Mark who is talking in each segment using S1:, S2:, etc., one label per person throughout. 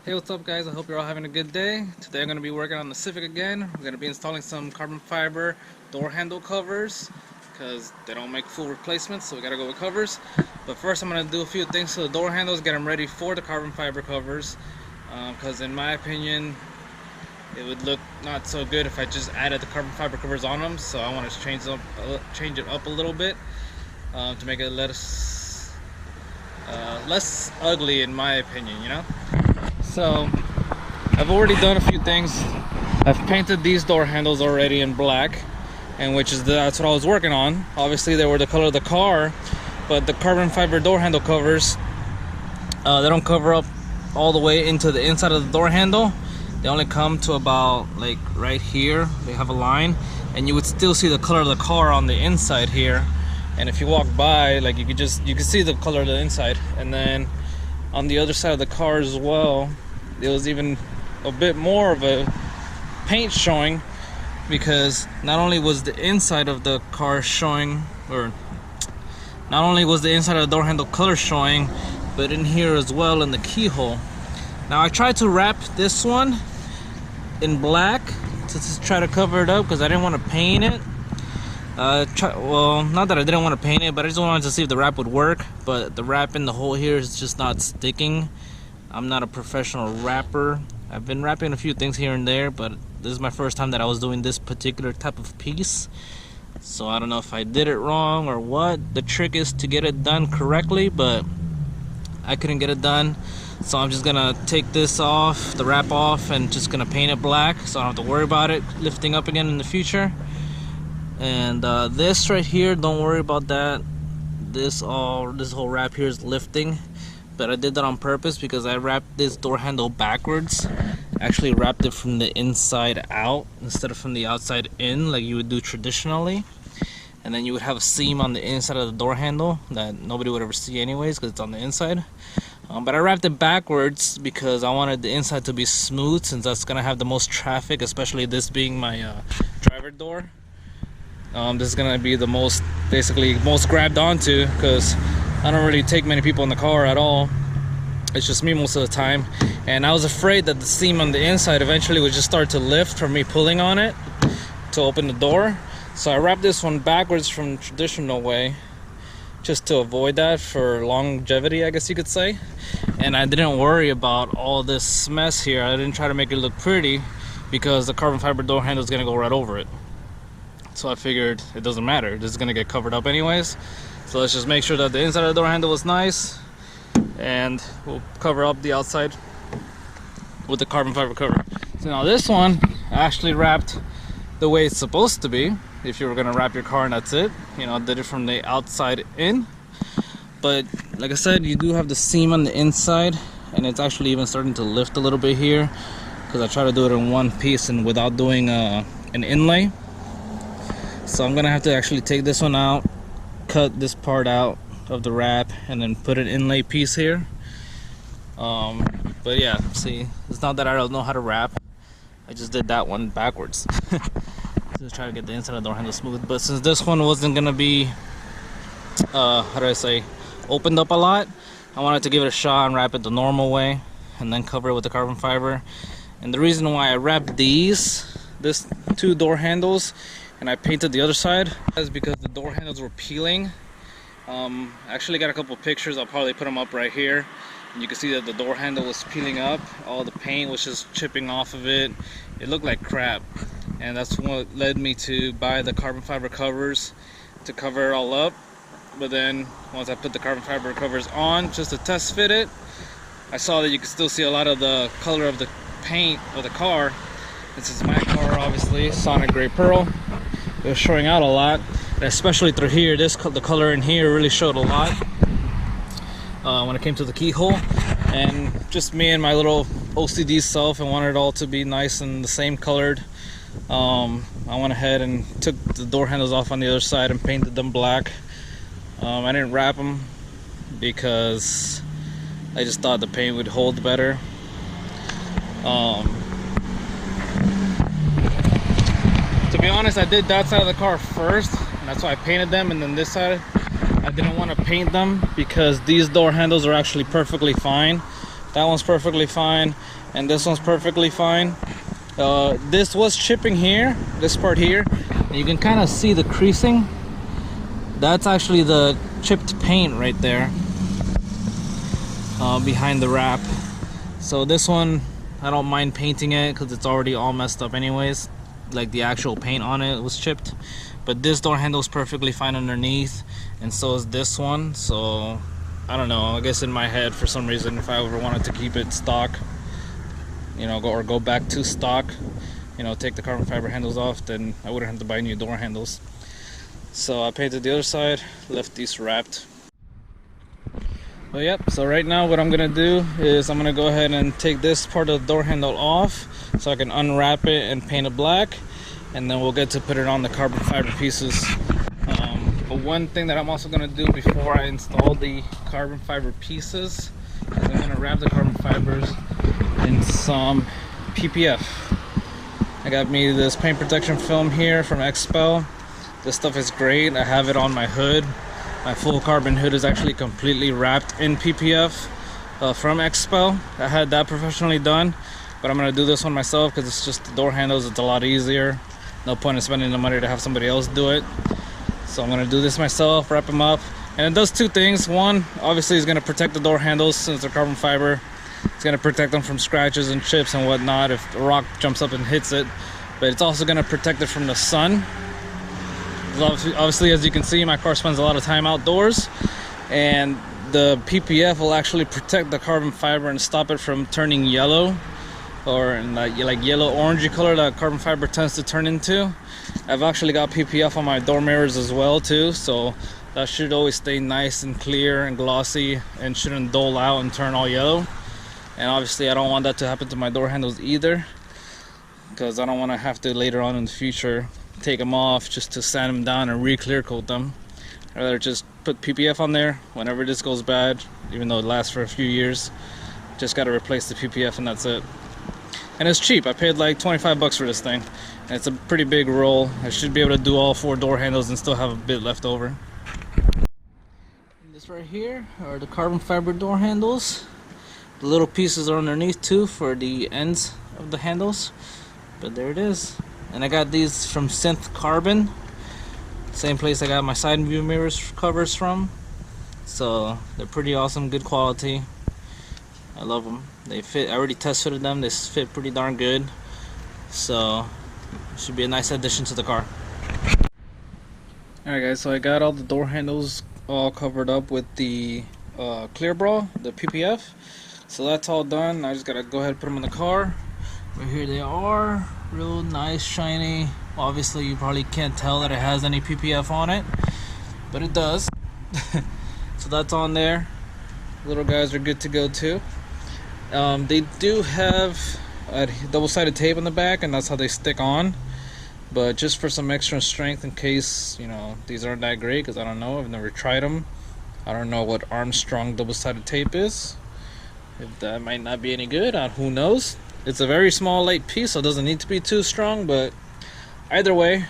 S1: Hey, what's up guys? I hope you're all having a good day. Today I'm going to be working on the Civic again. We're going to be installing some carbon fiber door handle covers because they don't make full replacements, so we got to go with covers. But first I'm going to do a few things to the door handles, get them ready for the carbon fiber covers, because in my opinion it would look not so good if I just added the carbon fiber covers on them. So I want to change it up a little bit to make it less ugly in my opinion, you know. So I've already done a few things. I've painted these door handles already in black, and that's what I was working on. Obviously they were the color of the car, but the carbon fiber door handle covers, they don't cover up all the way into the inside of the door handle. They only come to about like right here. They have a line, and you would still see the color of the car on the inside here. And if you walk by, like you can see the color of the inside. And then on the other side of the car as well, there was even a bit more of a paint showing, because not only was the inside of the car showing, or not only was the inside of the door handle color showing, but in here as well in the keyhole. Now I tried to wrap this one in black to just try to cover it up because I didn't want to paint it. Well, not that I didn't want to paint it, but I just wanted to see if the wrap would work. But the wrap in the hole here is just not sticking. I'm not a professional wrapper. I've been wrapping a few things here and there, but this is my first time that I was doing this particular type of piece. So I don't know if I did it wrong or what the trick is to get it done correctly, but I couldn't get it done. So I'm just gonna take this off, the wrap off, and just gonna paint it black so I don't have to worry about it lifting up again in the future. And this right here, don't worry about that. This whole wrap here is lifting, but I did that on purpose because I wrapped this door handle backwards. Actually wrapped it from the inside out instead of from the outside in, like you would do traditionally. And then you would have a seam on the inside of the door handle that nobody would ever see anyways because it's on the inside. But I wrapped it backwards because I wanted the inside to be smooth, since that's gonna have the most traffic, especially this being my driver door. This is gonna be the most grabbed onto, because I don't really take many people in the car at all. It's just me most of the time, and I was afraid that the seam on the inside eventually would just start to lift from me pulling on it to open the door. So I wrapped this one backwards from traditional way, just to avoid that for longevity, I guess you could say. And I didn't worry about all this mess here. I didn't try to make it look pretty because the carbon fiber door handle is gonna go right over it. So I figured it doesn't matter, this is gonna get covered up anyways. So let's just make sure that the inside of the door handle is nice, and we'll cover up the outside with the carbon fiber cover. So now this one I actually wrapped the way it's supposed to be. If you were gonna wrap your car and that's it, you know, I did it from the outside in. But like I said, you do have the seam on the inside, and it's actually even starting to lift a little bit here because I try to do it in one piece and without doing an inlay. So I'm gonna have to actually take this one out, cut this part out of the wrap, and then put an inlay piece here. But yeah, see, it's not that I don't know how to wrap, I just did that one backwards. Just try to get the inside of the door handle smooth. But since this one wasn't gonna be opened up a lot, I wanted to give it a shot and wrap it the normal way and then cover it with the carbon fiber. And the reason why I wrapped this two door handles and I painted the other side is because the door handles were peeling. I actually got a couple pictures, I'll probably put them up right here, and you can see that the door handle was peeling up. All the paint was just chipping off of it. It looked like crap, and that's what led me to buy the carbon fiber covers to cover it all up. But then once I put the carbon fiber covers on just to test fit it, I saw that you could still see a lot of the color of the paint of the car. This is my car, obviously, Sonic Gray Pearl. It was showing out a lot, and especially through here. The color in here really showed a lot when it came to the keyhole. And just me and my little OCD self, and wanted it all to be nice and the same colored. I went ahead and took the door handles off on the other side and painted them black. I didn't wrap them because I just thought the paint would hold better. To be honest, I did that side of the car first, and that's why I painted them, and then this side I didn't want to paint them because these door handles are actually perfectly fine That one's perfectly fine, and this one's perfectly fine. This was chipping here, this part here, and you can kind of see the creasing. That's actually the chipped paint right there behind the wrap. So this one, I don't mind painting it because it's already all messed up anyways. Like the actual paint on it was chipped. But this door handle is perfectly fine underneath, and so is this one. So I don't know, I guess in my head for some reason, if I ever wanted to keep it stock, you know, go back to stock, you know, take the carbon fiber handles off, then I wouldn't have to buy new door handles. So I painted the other side, left these wrapped. But yep, so right now what I'm gonna do is I'm gonna go ahead and take this part of the door handle off so I can unwrap it and paint it black, and then we'll get to put it on the carbon fiber pieces. But one thing that I'm also gonna do before I install the carbon fiber pieces is I'm gonna wrap the carbon fibers in some PPF. I got me this paint protection film here from Expel. This stuff is great. I have it on my hood. My full carbon hood is actually completely wrapped in PPF from Expel. I had that professionally done, but I'm gonna do this one myself because it's just the door handles. It's a lot easier. No point in spending the money to have somebody else do it. So I'm gonna do this myself, wrap them up. And it does two things. One, obviously is gonna protect the door handles since they're carbon fiber. It's gonna protect them from scratches and chips and whatnot if a rock jumps up and hits it. But it's also gonna protect it from the sun. Obviously, as you can see, my car spends a lot of time outdoors, and the PPF will actually protect the carbon fiber and stop it from turning yellow, or like yellow orangey color that carbon fiber tends to turn into. I've actually got PPF on my door mirrors as well too, so that should always stay nice and clear and glossy and shouldn't dull out and turn all yellow. And obviously I don't want that to happen to my door handles either, because I don't want to have to later on in the future take them off just to sand them down and re-clear coat them. I'd rather just put PPF on there whenever this goes bad, even though it lasts for a few years. Just got to replace the PPF and that's it. And it's cheap. I paid like 25 bucks for this thing, and it's a pretty big roll. I should be able to do all 4 door handles and still have a bit left over. This right here are the carbon fiber door handles. The little pieces are underneath too for the ends of the handles, but there it is. And I got these from Synth Carbon, same place I got my side view mirrors covers from. So they're pretty awesome, good quality. I love them. They fit. I already test fitted them. They fit pretty darn good. So it should be a nice addition to the car. Alright guys, so I got all the door handles all covered up with the clear bra, the PPF. So that's all done. I just gotta go ahead and put them in the car. Right here they are, real nice, shiny. Obviously you probably can't tell that it has any PPF on it, but it does. So that's on there. Little guys are good to go too. They do have a double-sided tape on the back, and that's how they stick on. But just for some extra strength in case, you know, these aren't that great, because I don't know, I've never tried them. I don't know what Armstrong double-sided tape is. If that might not be any good, who knows. It's a very small light piece, so it doesn't need to be too strong, but either way,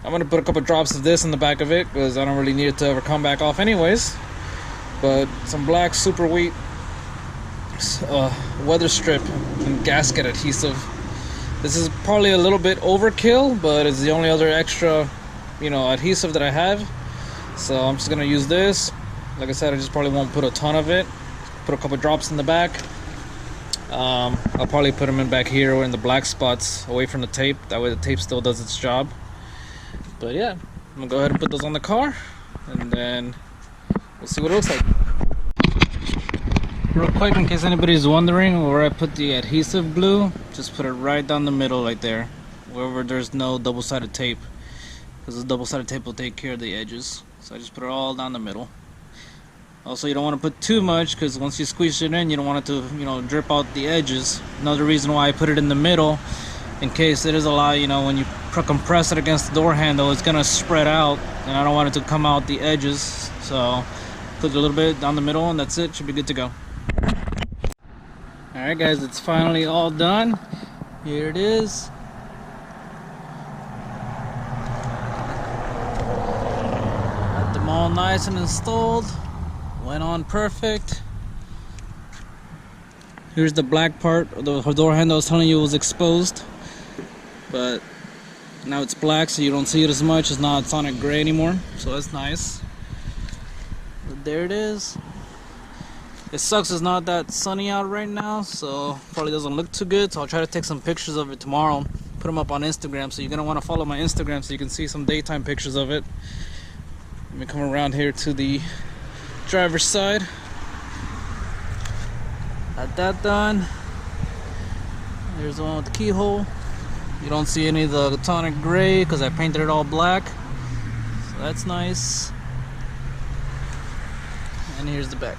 S1: I'm going to put a couple drops of this in the back of it because I don't really need it to ever come back off anyways. But some black super wheat weather strip and gasket adhesive. This is probably a little bit overkill, but it's the only other extra, you know, adhesive that I have. So I'm just going to use this. Like I said, I just probably won't put a ton of it. Put a couple drops in the back. I'll probably put them in back here or in the black spots away from the tape. That way the tape still does its job. But yeah, I'm gonna go ahead and put those on the car, and then we'll see what it looks like. Real quick, in case anybody's wondering where I put the adhesive glue, just put it right down the middle right there, wherever there's no double-sided tape, because the double-sided tape will take care of the edges. So I just put it all down the middle. Also, you don't want to put too much, because once you squeeze it in, you don't want it to, you know, drip out the edges. Another reason why I put it in the middle, in case it is a lot, you know, when you compress it against the door handle, it's gonna spread out, and I don't want it to come out the edges. So put a little bit down the middle, and that's it. Should be good to go. Alright guys, it's finally all done. Here it is. Got them all nice and installed. Went on perfect. Here's the black part. The door handle I was telling you was exposed, but now it's black, so you don't see it as much. It's not sonic gray anymore, so that's nice. But there it is. It sucks it's not that sunny out right now, so probably doesn't look too good. So I'll try to take some pictures of it tomorrow, put them up on Instagram. So you're gonna want to follow my Instagram so you can see some daytime pictures of it. Let me come around here to the driver's side. Got that done. There's the one with the keyhole. You don't see any of the tonic gray because I painted it all black, so that's nice. And here's the back.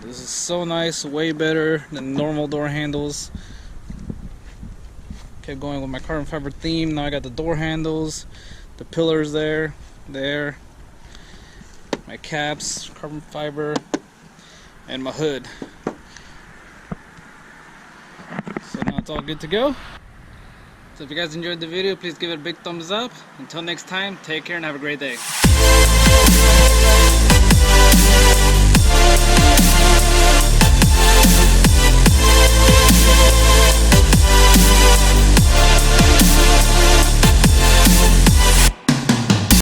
S1: This is so nice, way better than normal door handles. Kept going with my carbon fiber theme. Now I got the door handles, the pillars there, my caps, carbon fiber, and my hood. So now it's all good to go. So if you guys enjoyed the video, please give it a big thumbs up. Until next time, take care and have a great day.